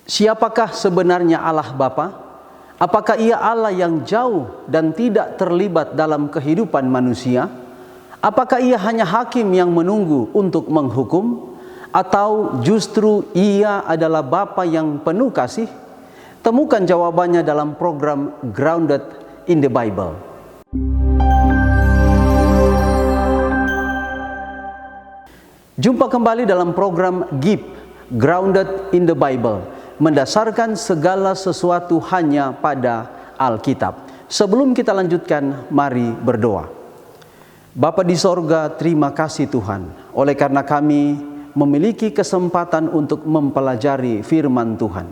Siapakah sebenarnya Allah Bapa? Apakah Ia Allah yang jauh dan tidak terlibat dalam kehidupan manusia? Apakah Ia hanya hakim yang menunggu untuk menghukum? Atau justru Ia adalah Bapa yang penuh kasih? Temukan jawabannya dalam program Grounded in the Bible. Jumpa kembali dalam program GIB, Grounded in the Bible, mendasarkan segala sesuatu hanya pada Alkitab. Sebelum kita lanjutkan, mari berdoa. Bapa di sorga, terima kasih Tuhan, oleh karena kami memiliki kesempatan untuk mempelajari firman Tuhan.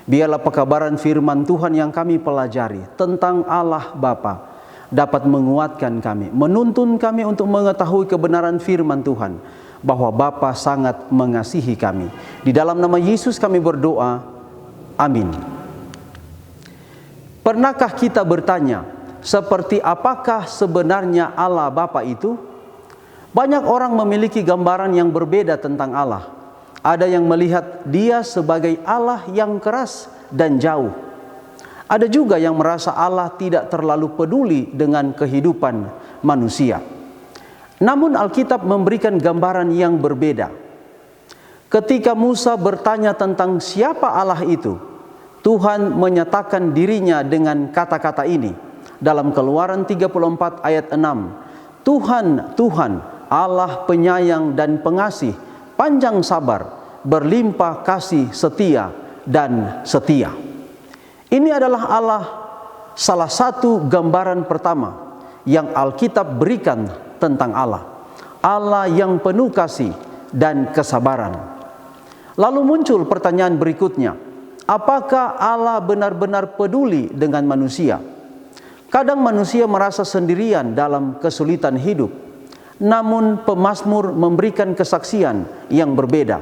Biarlah pekabaran firman Tuhan yang kami pelajari tentang Allah Bapa dapat menguatkan kami, menuntun kami untuk mengetahui kebenaran firman Tuhan, bahwa Bapa sangat mengasihi kami. Di dalam nama Yesus kami berdoa, amin. Pernahkah kita bertanya, seperti apakah sebenarnya Allah Bapa itu? Banyak orang memiliki gambaran yang berbeda tentang Allah. Ada yang melihat Dia sebagai Allah yang keras dan jauh. Ada juga yang merasa Allah tidak terlalu peduli dengan kehidupan manusia. Namun Alkitab memberikan gambaran yang berbeda. Ketika Musa bertanya tentang siapa Allah itu, Tuhan menyatakan dirinya dengan kata-kata ini dalam Keluaran 34 ayat 6. Tuhan, Tuhan, Allah penyayang dan pengasih, panjang sabar, berlimpah kasih, setia dan setia. Ini adalah Allah, salah satu gambaran pertama yang Alkitab berikan tentang Allah. Allah yang penuh kasih dan kesabaran. Lalu muncul pertanyaan berikutnya, apakah Allah benar-benar peduli dengan manusia? Kadang manusia merasa sendirian dalam kesulitan hidup, namun pemazmur memberikan kesaksian yang berbeda.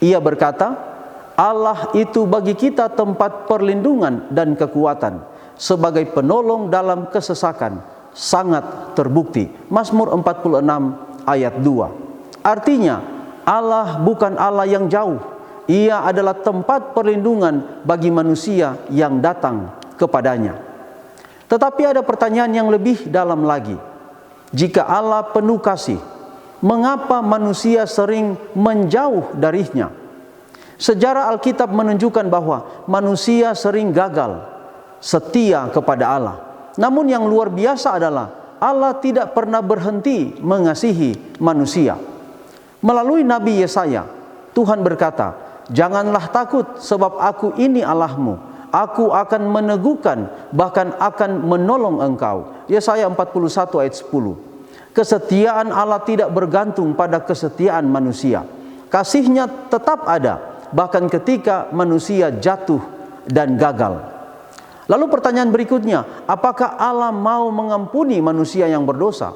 Ia berkata, Allah itu bagi kita tempat perlindungan dan kekuatan, sebagai penolong dalam kesesakan, sangat terbukti. Mazmur 46 ayat 2. Artinya, Allah bukan Allah yang jauh. Ia adalah tempat perlindungan bagi manusia yang datang kepadanya. Tetapi ada pertanyaan yang lebih dalam lagi. Jika Allah penuh kasih, mengapa manusia sering menjauh darinya? Sejarah Alkitab menunjukkan bahwa manusia sering gagal setia kepada Allah. Namun yang luar biasa adalah Allah tidak pernah berhenti mengasihi manusia. Melalui Nabi Yesaya, Tuhan berkata, janganlah takut sebab aku ini Allahmu. Aku akan meneguhkan, bahkan akan menolong engkau. Yesaya 41 ayat 10. Kesetiaan Allah tidak bergantung pada kesetiaan manusia. Kasihnya tetap ada, bahkan ketika manusia jatuh dan gagal. Lalu pertanyaan berikutnya, apakah Allah mau mengampuni manusia yang berdosa?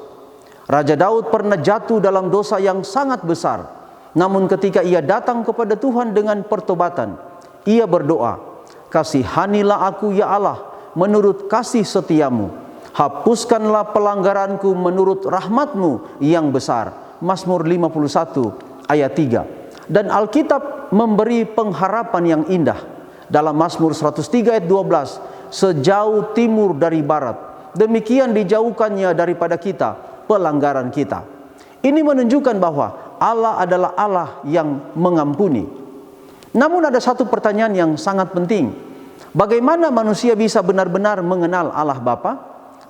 Raja Daud pernah jatuh dalam dosa yang sangat besar. Namun ketika ia datang kepada Tuhan dengan pertobatan, ia berdoa, kasihanilah aku ya Allah menurut kasih setiamu. Hapuskanlah pelanggaranku menurut rahmatmu yang besar. Mazmur 51 ayat 3. Dan Alkitab memberi pengharapan yang indah. Dalam Mazmur 103 ayat 12. Sejauh timur dari barat, demikian dijauhkannya daripada kita pelanggaran kita. Ini menunjukkan bahwa Allah adalah Allah yang mengampuni. Namun ada satu pertanyaan yang sangat penting. Bagaimana manusia bisa benar-benar mengenal Allah Bapa?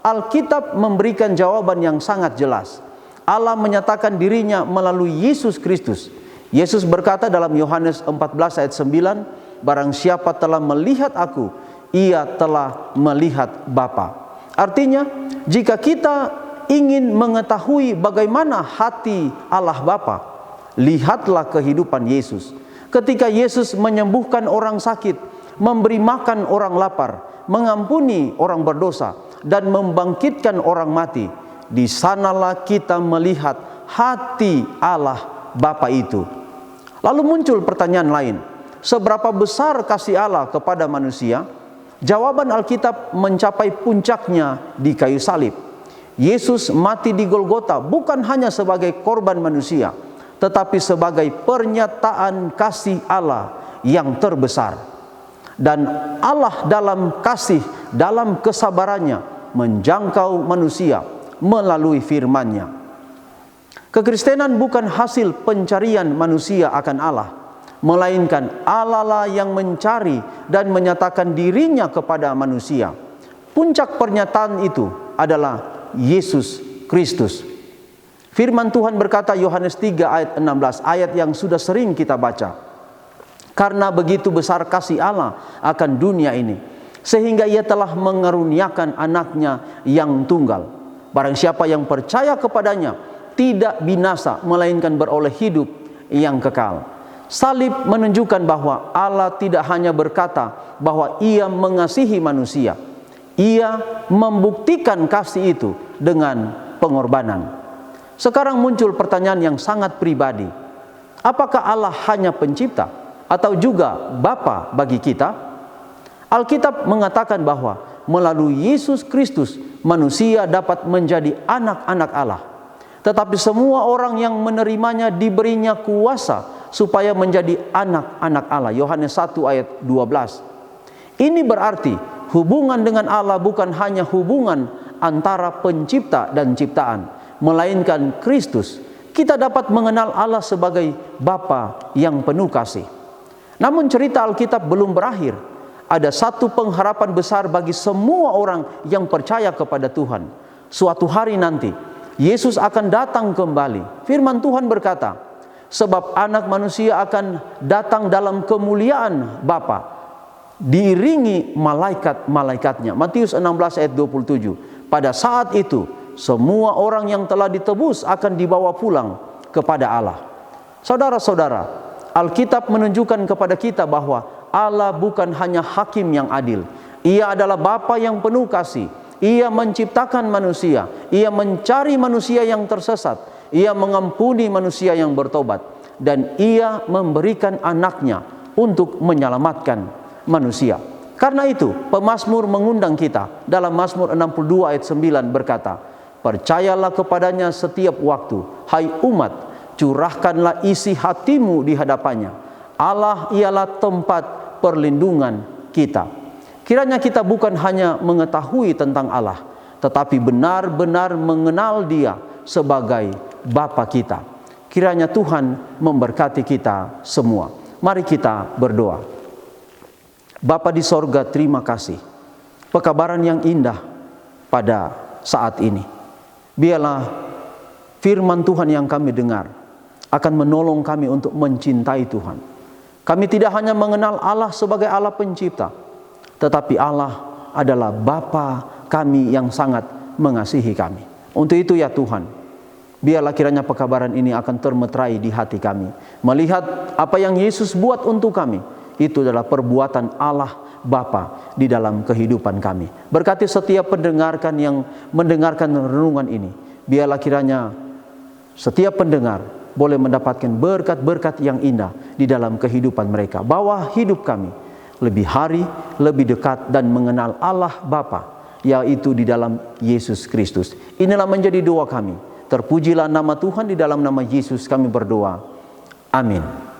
Alkitab memberikan jawaban yang sangat jelas. Allah menyatakan dirinya melalui Yesus Kristus. Yesus berkata dalam Yohanes 14 ayat 9, barang siapa telah melihat aku, ia telah melihat Bapa. Artinya, jika kita ingin mengetahui bagaimana hati Allah Bapa, lihatlah kehidupan Yesus. Ketika Yesus menyembuhkan orang sakit, memberi makan orang lapar, mengampuni orang berdosa, dan membangkitkan orang mati, di sanalah kita melihat hati Allah Bapa itu. Lalu muncul pertanyaan lain, seberapa besar kasih Allah kepada manusia? Jawaban Alkitab mencapai puncaknya di kayu salib. Yesus mati di Golgota bukan hanya sebagai korban manusia, tetapi sebagai pernyataan kasih Allah yang terbesar. Dan Allah dalam kasih, dalam kesabarannya menjangkau manusia melalui firman-Nya. Kekristenan bukan hasil pencarian manusia akan Allah, melainkan Allah lah yang mencari dan menyatakan dirinya kepada manusia. Puncak pernyataan itu adalah Yesus Kristus. Firman Tuhan berkata, Yohanes 3 ayat 16, ayat yang sudah sering kita baca. Karena begitu besar kasih Allah akan dunia ini, sehingga Ia telah mengaruniakan anaknya yang tunggal. Barang siapa yang percaya kepadanya tidak binasa, melainkan beroleh hidup yang kekal. Salib menunjukkan bahwa Allah tidak hanya berkata bahwa Ia mengasihi manusia, Ia membuktikan kasih itu dengan pengorbanan. Sekarang muncul pertanyaan yang sangat pribadi. Apakah Allah hanya pencipta atau juga Bapa bagi kita? Alkitab mengatakan bahwa melalui Yesus Kristus manusia dapat menjadi anak-anak Allah. Tetapi semua orang yang menerimanya diberinya kuasa supaya menjadi anak-anak Allah. Yohanes 1 ayat 12. Ini berarti hubungan dengan Allah bukan hanya hubungan antara pencipta dan ciptaan, melainkan Kristus. Kita dapat mengenal Allah sebagai Bapa yang penuh kasih. Namun cerita Alkitab belum berakhir. Ada satu pengharapan besar bagi semua orang yang percaya kepada Tuhan. Suatu hari nanti Yesus akan datang kembali. Firman Tuhan berkata, sebab anak manusia akan datang dalam kemuliaan Bapa, diiringi malaikat-malaikatnya. Matius 16 ayat 27. Pada saat itu semua orang yang telah ditebus akan dibawa pulang kepada Allah. Saudara-saudara, Alkitab menunjukkan kepada kita bahwa Allah bukan hanya hakim yang adil. Ia adalah Bapa yang penuh kasih. Ia menciptakan manusia. Ia mencari manusia yang tersesat. Ia mengampuni manusia yang bertobat. Dan Ia memberikan anaknya untuk menyelamatkan manusia. Karena itu, pemazmur mengundang kita dalam Mazmur 62 ayat 9 berkata, percayalah kepadanya setiap waktu, hai umat, curahkanlah isi hatimu di hadapannya. Allah ialah tempat perlindungan kita. Kiranya kita bukan hanya mengetahui tentang Allah, tetapi benar-benar mengenal Dia sebagai Bapa kita. Kiranya Tuhan memberkati kita semua. Mari kita berdoa. Bapa di sorga, terima kasih pekabaran yang indah pada saat ini. Biarlah firman Tuhan yang kami dengar akan menolong kami untuk mencintai Tuhan. Kami tidak hanya mengenal Allah sebagai Allah pencipta, tetapi Allah adalah Bapa kami yang sangat mengasihi kami. Untuk itu ya Tuhan, biarlah kiranya pekabaran ini akan termeterai di hati kami. Melihat apa yang Yesus buat untuk kami, itu adalah perbuatan Allah Bapa di dalam kehidupan kami. Berkati setiap pendengarkan yang mendengarkan renungan ini. Biarlah kiranya setiap pendengar boleh mendapatkan berkat-berkat yang indah di dalam kehidupan mereka. Bawa hidup kami lebih hari, lebih dekat dan mengenal Allah Bapa, yaitu di dalam Yesus Kristus. Inilah menjadi doa kami. Terpujilah nama Tuhan, di dalam nama Yesus kami berdoa. Amin.